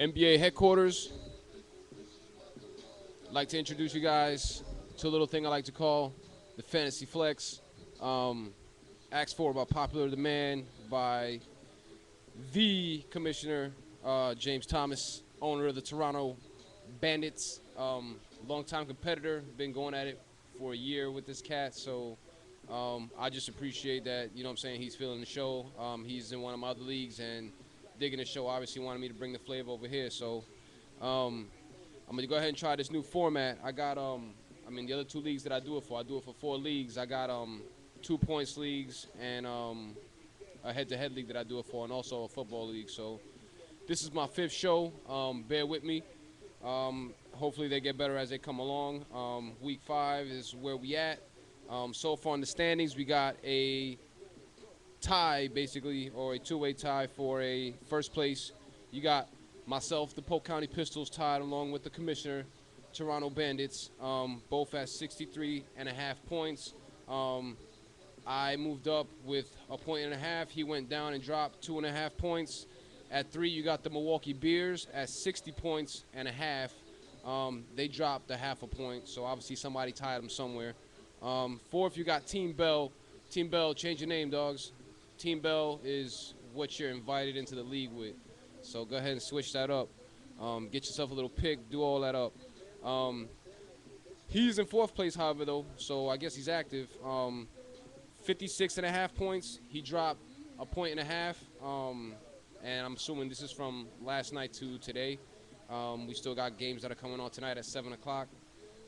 NBA headquarters. I'd like to introduce you guys to a little thing I like to call the Fantasy Flex. Um, Asked for by popular demand by the commissioner, James Thomas, owner of the Toronto Bandits. Longtime competitor, been going at it for a year with this cat. So I just appreciate that, you know what I'm saying, he's feeling the show. He's in one of my other leagues and digging the show. Obviously wanted me to bring the flavor over here. So um, I'm gonna go ahead and try this new format. I got the other two leagues that I do it for 4 leagues. I got 2 points leagues and a head-to-head league that I do it for, and also a football league. So this is my 5th show. Bear with me. Hopefully they get better as they come along. Week 5 is where we at. So far in the standings, we got a tie, basically, or a two-way tie for a first place. You got myself, the Polk County Pistols, tied along with the commissioner, Toronto Bandits, both at 63.5 points. I moved up with a point and a half. He went down and dropped 2.5 points. At 3, you got the Milwaukee Bears at 60 points and a half. They dropped a half a point, so obviously somebody tied them somewhere. 4th, you got Team Bell. Team Bell, change your name, dogs. Team Bell is what you're invited into the league with. So go ahead and switch that up. Get yourself a little pick, do all that up. He's in 4th place, however, though, so I guess he's active. 56.5 points. He dropped a point and a half. And I'm assuming this is from last night to today. We still got games that are coming on tonight at 7 o'clock.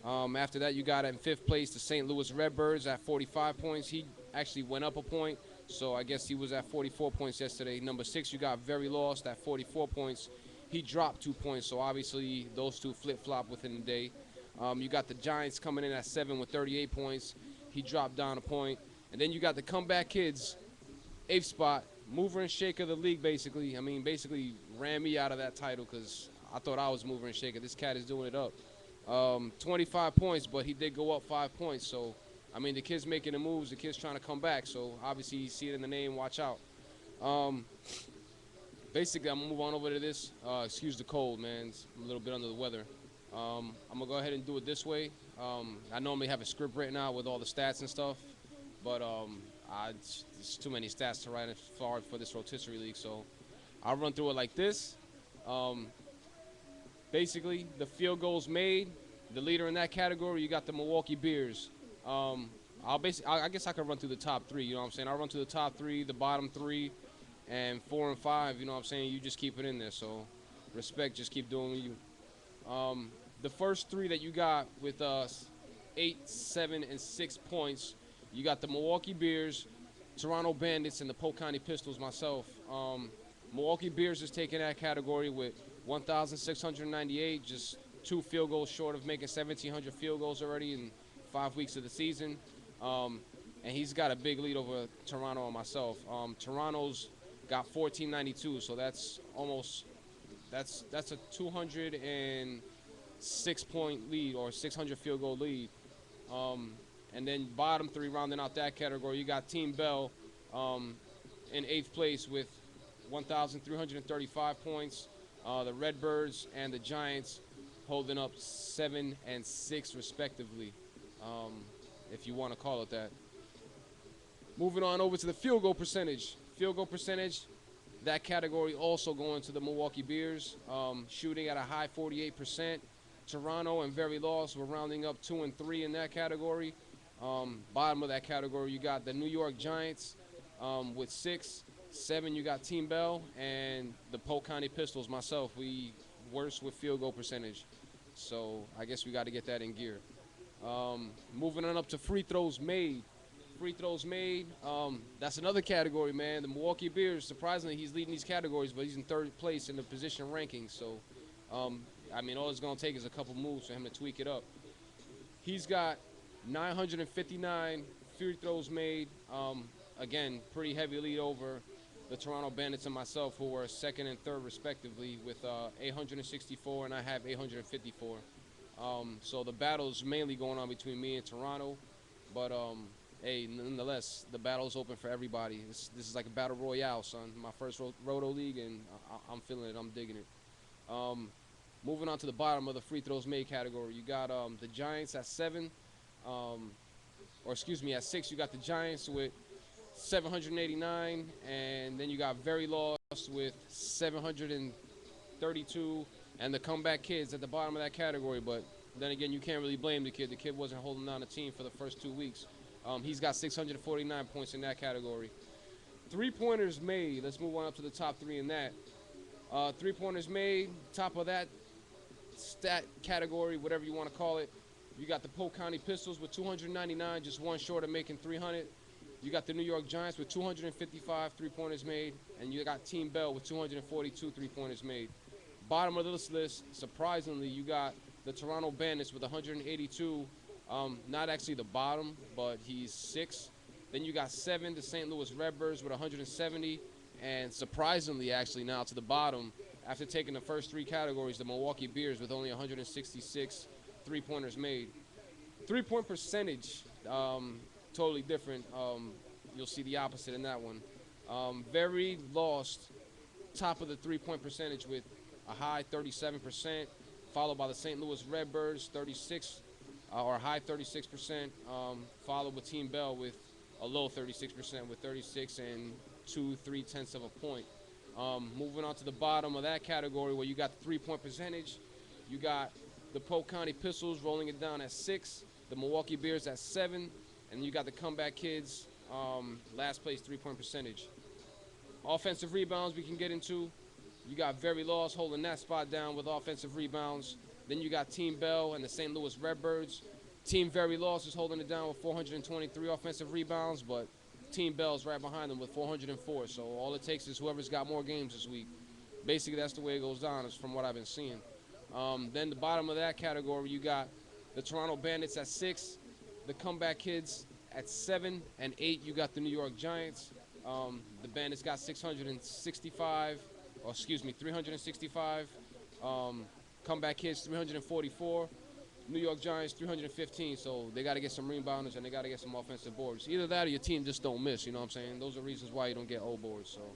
After that, you got in 5th place the St. Louis Redbirds at 45 points. He actually went up a point, so I guess he was at 44 points yesterday. Number 6, you got Very Lost at 44 points. He dropped 2 points, so obviously those two flip-flop within the day. You got the Giants coming in at 7 with 38 points. He dropped down a point. And then you got the Comeback Kids, 8th spot, mover and shaker of the league, basically. I mean, basically ran me out of that title because I thought I was mover and shaker. This cat is doing it up. 25 points, but he did go up 5 points. So, I mean, the kid's making the moves. The kid's trying to come back. So, obviously, you see it in the name. Watch out. Basically, I'm going to move on over to this. Excuse the cold, man. It's a little bit under the weather. I'm going to go ahead and do it this way. I normally have a script written out with all the stats and stuff. But there's too many stats to write for this rotisserie league, so I'll run through it like this. Basically, the goals made, the leader in that category, you got the Milwaukee Bears. I guess I could run through the top 3. You know what I'm saying? I'll run through the top 3, the bottom 3, and 4 and 5. You know what I'm saying? You just keep it in there. So, respect. Just keep doing you. The first 3 that you got with 8, 7, and 6 points. You got the Milwaukee Bears, Toronto Bandits, and the Polk County Pistols, myself. Milwaukee Bears is taking that category with 1,698, just 2 field goals short of making 1,700 field goals already in 5 weeks of the season. And he's got a big lead over Toronto and myself. Toronto's got 1,492, so that's a 206-point lead or 600 field goal lead. And then bottom 3, rounding out that category, you got Team Bell in 8th place with 1,335 points. The Redbirds and the Giants holding up 7 and 6 respectively, if you want to call it that. Moving on over to the field goal percentage. Field goal percentage, that category also going to the Milwaukee Bears, shooting at a high 48%. Toronto and Very Lost were rounding up 2 and 3 in that category. Bottom of that category, you got the New York Giants with 6. 7, you got Team Bell, and the Polk County Pistols, myself, we worse with field goal percentage. So I guess we got to get that in gear. Moving on up to free throws made. Free throws made, that's another category, man. The Milwaukee Bears, surprisingly, he's leading these categories, but he's in 3rd place in the position rankings. So, I mean, all it's going to take is a couple moves for him to tweak it up. He's got 959 free throws made. Again, pretty heavy lead over the Toronto Bandits and myself, who were 2nd and 3rd respectively with 864, and I have 854. So the battle's mainly going on between me and Toronto, but hey, nonetheless, the battle's open for everybody. This is like a battle royale, son. My first Roto League, and I'm feeling it. I'm digging it. Um, moving on to the bottom of the free throws made category, you got the Giants at 7, um, or excuse me, at 6 you got the Giants with 789, and then you got Very Lost with 732, and the Comeback Kids at the bottom of that category. But then again, you can't really blame the kid. The kid wasn't holding down the team for the first 2 weeks. He's got 649 points in that category. Three-pointers made. Let's move on up to the top 3 in that. Three-pointers made, top of that stat category, whatever you want to call it. You got the Polk County Pistols with 299, just one short of making 300. You got the New York Giants with 255 three-pointers made, and you got Team Bell with 242 three-pointers made. Bottom of this list, surprisingly, you got the Toronto Bandits with 182. Not actually the bottom, but he's 6. Then you got 7, the St. Louis Redbirds with 170. And surprisingly, actually, now to the bottom, after taking the first 3 categories, the Milwaukee Bears with only 166 three-pointers made. Three-point percentage, totally different. You'll see the opposite in that one. Very lost, top of the three-point percentage with a high 37%, followed by the St. Louis Redbirds, 36, or high 36%, followed with Team Bell with a low 36% with 36 and 2.3 of a point. Moving on to the bottom of that category where you got the three-point percentage, you got the Polk County Pistols rolling it down at 6, the Milwaukee Bears at 7, and you got the Comeback Kids, last place three-point percentage. Offensive rebounds we can get into. You got Very Lost holding that spot down with offensive rebounds. Then you got Team Bell and the St. Louis Redbirds. Team Very Lost is holding it down with 423 offensive rebounds, but Team Bell's right behind them with 404. So all it takes is whoever's got more games this week. Basically, that's the way it goes down, is from what I've been seeing. Then the bottom of that category, you got the Toronto Bandits at 6, the Comeback Kids at 7, and 8, you got the New York Giants. The Bandits got 365. Comeback Kids 344. New York Giants 315. So they got to get some rebounders and they got to get some offensive boards. Either that or your team just don't miss. You know what I'm saying? Those are reasons why you don't get O boards. So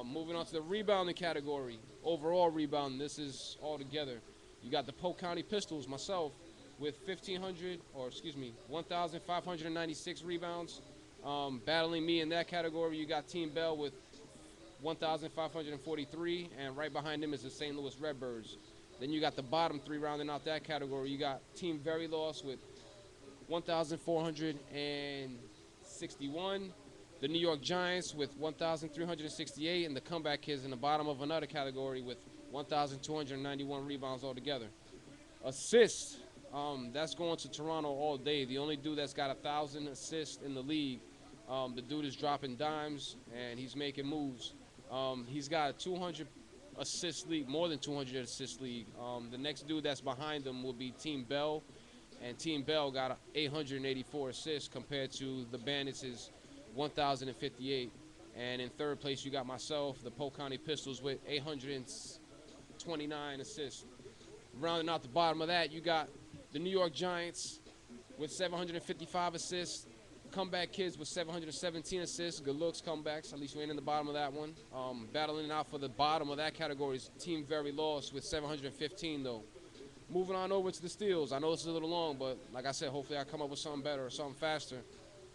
moving on to the rebounding category. Overall rebounding. This is all together. You got the Polk County Pistols, myself, with 1,596 rebounds. Battling me in that category, you got Team Bell with 1,543, and right behind them is the St. Louis Redbirds. Then you got the bottom 3 rounding out that category. You got Team Very Lost with 1,461, the New York Giants with 1,368, and the Comeback Kids in the bottom of another category with 1,291 rebounds altogether. Assists, that's going to Toronto all day. The only dude that's got 1,000 assists in the league. The dude is dropping dimes and he's making moves. He's got a 200 assist league, more than 200 assist league. The next dude that's behind him will be Team Bell, and Team Bell got 884 assists compared to the Bandits' 1,058. And in third place, you got myself, the Polk County Pistols, with 829 assists. Rounding out the bottom of that, you got the New York Giants with 755 assists. Comeback Kids with 717 assists. Good looks comebacks. At least we ain't in the bottom of that one. Battling out for the bottom of that category is Team Very Lost with 715, though. Moving on over to the steals. I know this is a little long, but like I said, hopefully I come up with something better or something faster.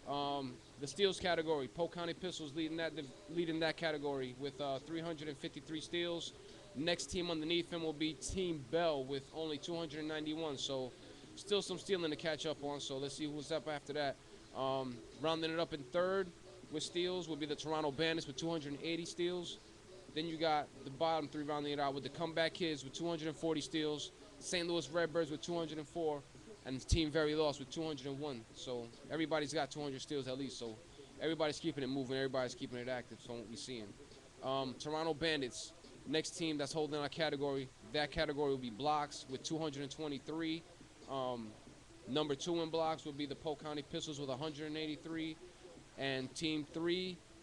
The steals category, Polk County Pistols leading that category with 353 steals. Next team underneath him will be Team Bell with only 291. So still some stealing to catch up on. So let's see who's up after that. Rounding it up in third with steals will be the Toronto Bandits with 280 steals. Then you got the bottom 3 rounding it out with the Comeback Kids with 240 steals, St. Louis Redbirds with 204, and Team Very Lost with 201. So everybody's got 200 steals at least. So everybody's keeping it moving. Everybody's keeping it active from what we're seeing. Toronto Bandits, next team that's holding our category. That category will be blocks with 223. Number 2 in blocks will be the Polk County Pistols with 183. And Team 3